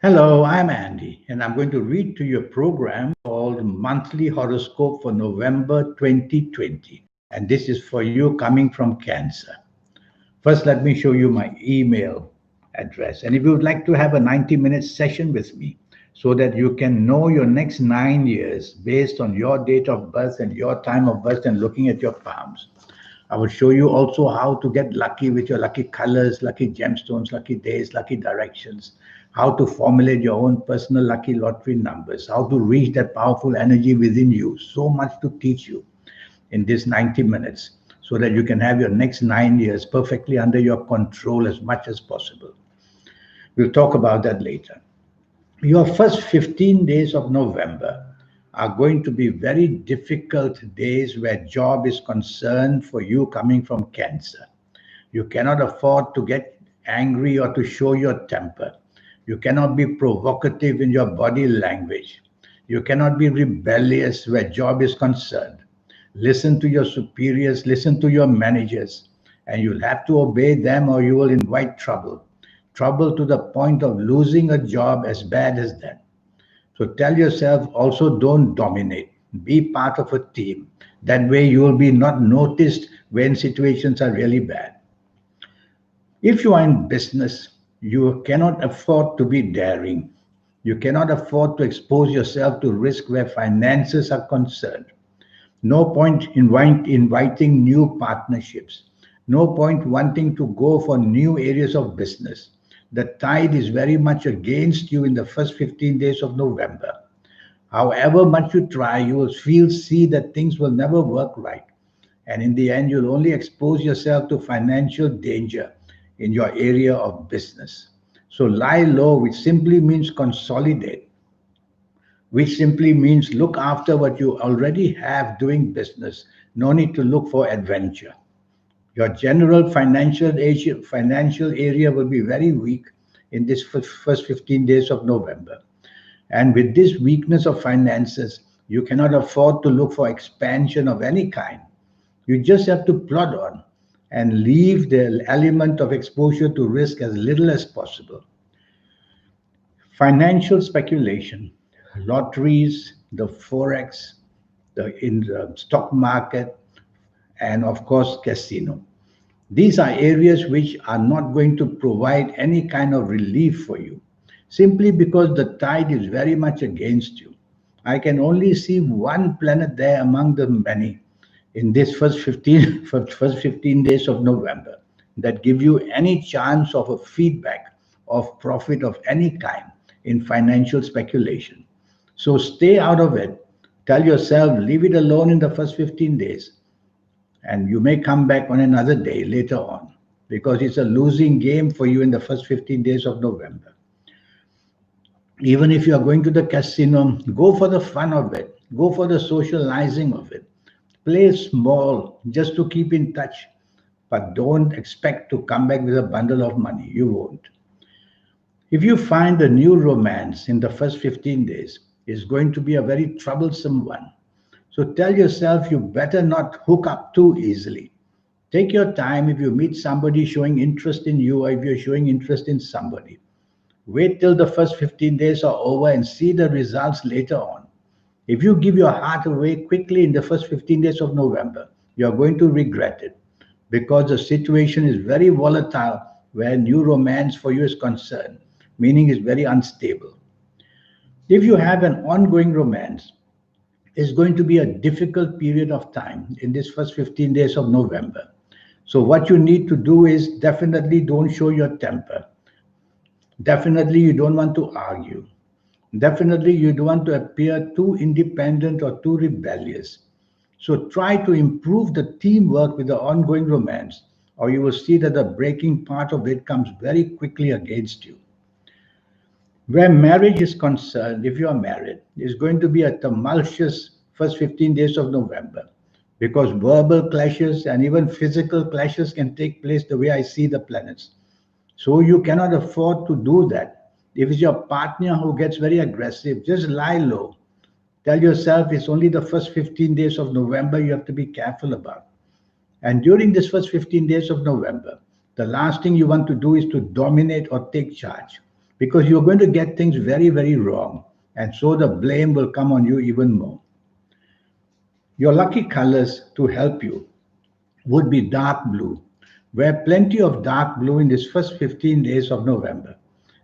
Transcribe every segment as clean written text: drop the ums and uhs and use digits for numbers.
Hello, I'm Andy, and I'm going to read to you a program called Monthly Horoscope for November 2020. And this is for you coming from Cancer. First, let me show you my email address. And if you would like to have a 90-minute session with me so that you can know your next 9 years based on your date of birth and your time of birth and looking at your palms, I will show you also how to get lucky with your lucky colors, lucky gemstones, lucky days, lucky directions, how to formulate your own personal lucky lottery numbers, how to reach that powerful energy within you. So much to teach you in this 90 minutes so that you can have your next 9 years perfectly under your control as much as possible. We'll talk about that later. Your first 15 days of November are going to be very difficult days where job is concerned for you coming from Cancer. You cannot afford to get angry or to show your temper. You cannot be provocative in your body language. You cannot be rebellious where job is concerned. Listen to your superiors, listen to your managers, and you'll have to obey them or you will invite trouble. Trouble to the point of losing a job as bad as that. So tell yourself also don't dominate. Be part of a team. That way you will be not noticed when situations are really bad. If you are in business, you cannot afford to be daring. You cannot afford to expose yourself to risk where finances are concerned. No point inviting new partnerships. No point wanting to go for new areas of business. The tide is very much against you in the first 15 days of November. However much you try, you will see that things will never work right. And in the end, you'll only expose yourself to financial danger in your area of business. So lie low, which simply means consolidate, which simply means look after what you already have doing business. No need to look for adventure. Your general financial area will be very weak in this first 15 days of November. And with this weakness of finances, you cannot afford to look for expansion of any kind. You just have to plod on and leave the element of exposure to risk as little as possible. Financial speculation, lotteries, the forex, in the stock market, and of course, casino. These are areas which are not going to provide any kind of relief for you, simply because the tide is very much against you. I can only see one planet there among the many in this first 15 days of November that give you any chance of a feedback of profit of any kind in financial speculation. So stay out of it. Tell yourself, leave it alone in the first 15 days and you may come back on another day later on because it's a losing game for you in the first 15 days of November. Even if you are going to the casino, go for the fun of it, go for the socializing of it. Play small just to keep in touch, but don't expect to come back with a bundle of money. You won't. If you find a new romance in the first 15 days, it's going to be a very troublesome one. So tell yourself you better not hook up too easily. Take your time if you meet somebody showing interest in you or if you're showing interest in somebody. Wait till the first 15 days are over and see the results later on. If you give your heart away quickly in the first 15 days of November, you're going to regret it because the situation is very volatile where new romance for you is concerned, meaning it's very unstable. If you have an ongoing romance, it's going to be a difficult period of time in this first 15 days of November. So what you need to do is definitely don't show your temper. Definitely you don't want to argue. Definitely you don't want to appear too independent or too rebellious. So try to improve the teamwork with the ongoing romance, or you will see that the breaking part of it comes very quickly against you. Where marriage is concerned, if you are married, it's going to be a tumultuous first 15 days of November because verbal clashes and even physical clashes can take place the way I see the planets. So you cannot afford to do that. If it's your partner who gets very aggressive, just lie low. Tell yourself it's only the first 15 days of November you have to be careful about. And during this first 15 days of November, the last thing you want to do is to dominate or take charge. because you're going to get things very, very wrong. And so the blame will come on you even more. Your lucky colors to help you would be dark blue. Wear plenty of dark blue in this first 15 days of November,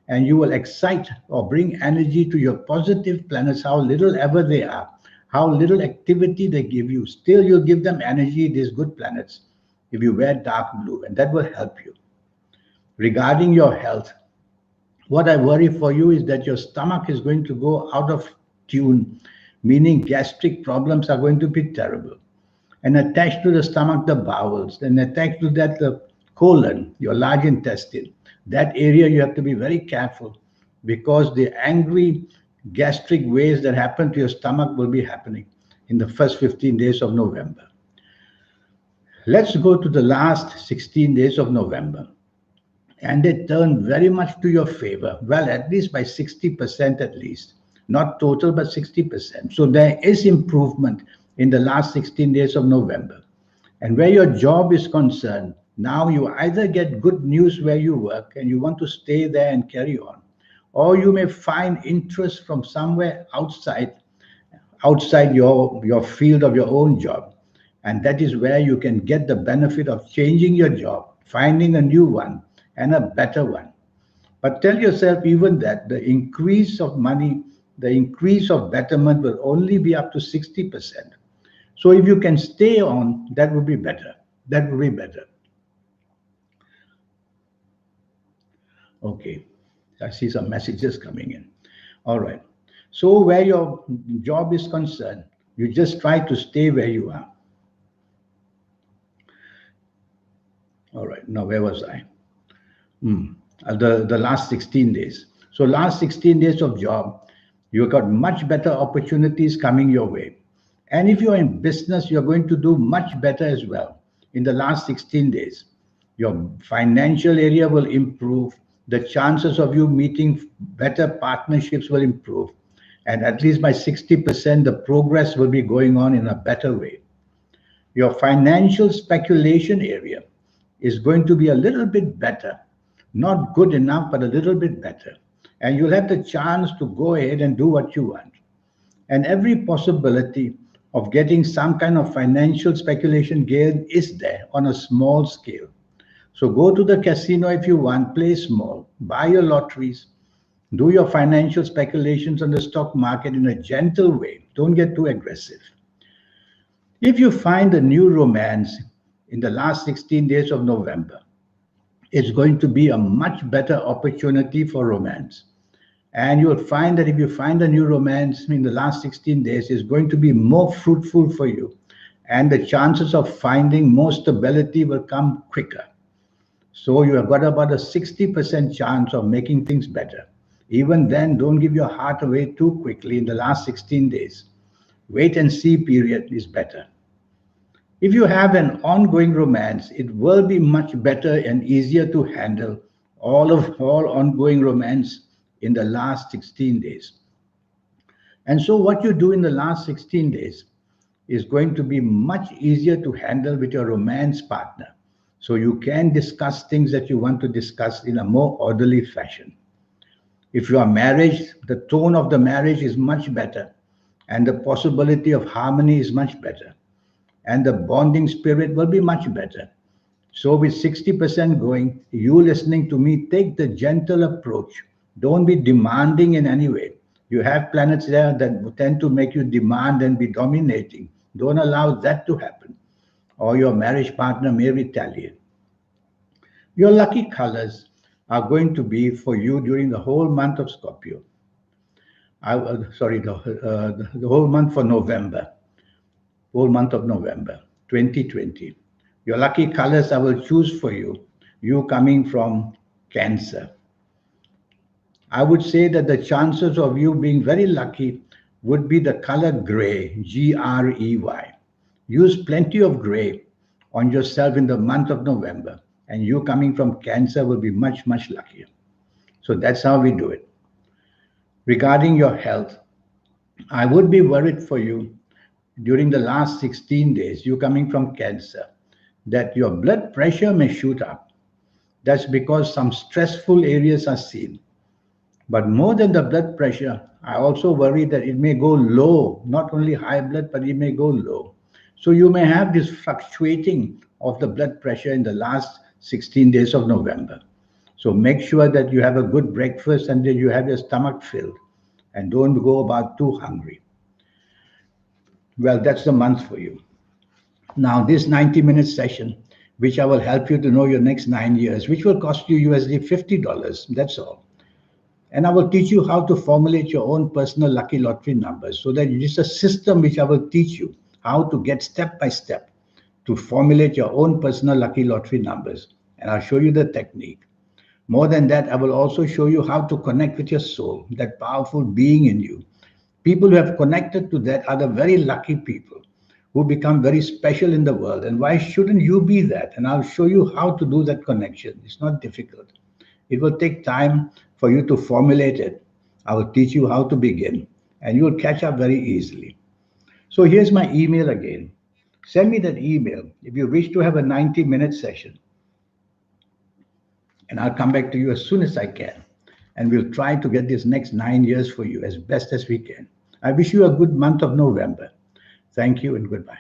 and you will excite or bring energy to your positive planets, how little ever they are, how little activity they give you. Still, you'll give them energy, these good planets, if you wear dark blue, and that will help you. Regarding your health, what I worry for you is that your stomach is going to go out of tune, meaning gastric problems are going to be terrible. And attached to the stomach, the bowels, and attached to that, the colon, your large intestine. That area you have to be very careful because the angry gastric waves that happen to your stomach will be happening in the first 15 days of November. Let's go to the last 16 days of November, and they turn very much to your favor. Well, at least by 60% at least. Not total, but 60%. So there is improvement in the last 16 days of November. And where your job is concerned, now you either get good news where you work and you want to stay there and carry on, or you may find interest from somewhere outside your field of your own job. And that is where you can get the benefit of changing your job, finding a new one and a better one. But tell yourself even that the increase of money, the increase of betterment will only be up to 60%. So if you can stay on, that would be better. That would be better. Okay, I see some messages coming in. All right. So where your job is concerned, you just try to stay where you are. All right. Now, where was I? The last 16 days. So last 16 days of job, you got much better opportunities coming your way. And if you're in business, you're going to do much better as well in the last 16 days. Your financial area will improve. The chances of you meeting better partnerships will improve. And at least by 60%, the progress will be going on in a better way. Your financial speculation area is going to be a little bit better. Not good enough, but a little bit better. And you'll have the chance to go ahead and do what you want. And every possibility of getting some kind of financial speculation gain is there on a small scale. So go to the casino if you want, play small, buy your lotteries, do your financial speculations on the stock market in a gentle way. Don't get too aggressive. If you find a new romance in the last 16 days of November, it's going to be a much better opportunity for romance. And you'll find that if you find a new romance in the last 16 days, it's going to be more fruitful for you. And the chances of finding more stability will come quicker. So you have got about a 60% chance of making things better. Even then, don't give your heart away too quickly in the last 16 days. Wait and see period is better. If you have an ongoing romance, it will be much better and easier to handle all ongoing romance in the last 16 days. And so what you do in the last 16 days is going to be much easier to handle with your romance partner. So you can discuss things that you want to discuss in a more orderly fashion. If you are married, the tone of the marriage is much better and the possibility of harmony is much better. And the bonding spirit will be much better. So with 60% going, you listening to me, take the gentle approach. Don't be demanding in any way. You have planets there that tend to make you demand and be dominating. Don't allow that to happen, or your marriage partner may retaliate. Your lucky colors are going to be for you during the whole month of Scorpio. The whole month for November. Whole month of November 2020. Your lucky colors I will choose for you, you coming from Cancer. I would say that the chances of you being very lucky would be the color gray, Grey. Use plenty of gray on yourself in the month of November, and you coming from Cancer will be much, much luckier. So that's how we do it. Regarding your health, I would be worried for you during the last 16 days, you coming from Cancer, that your blood pressure may shoot up. That's because some stressful areas are seen. But more than the blood pressure, I also worry that it may go low, not only high blood, but it may go low. So you may have this fluctuating of the blood pressure in the last 16 days of November. So make sure that you have a good breakfast and that you have your stomach filled and don't go about too hungry. Well, that's the month for you. Now, this 90-minute session, which I will help you to know your next 9 years, which will cost you USD $50. That's all. And I will teach you how to formulate your own personal lucky lottery numbers so that it is a system which I will teach you how to get step by step to formulate your own personal lucky lottery numbers. And I'll show you the technique. More than that, I will also show you how to connect with your soul, that powerful being in you. People who have connected to that are the very lucky people who become very special in the world. And why shouldn't you be that? And I'll show you how to do that connection. It's not difficult. It will take time for you to formulate it. I will teach you how to begin, and you will catch up very easily. So here's my email again. Send me that email if you wish to have a 90-minute session, and I'll come back to you as soon as I can. And we'll try to get this next 9 years for you as best as we can. I wish you a good month of November. Thank you and goodbye.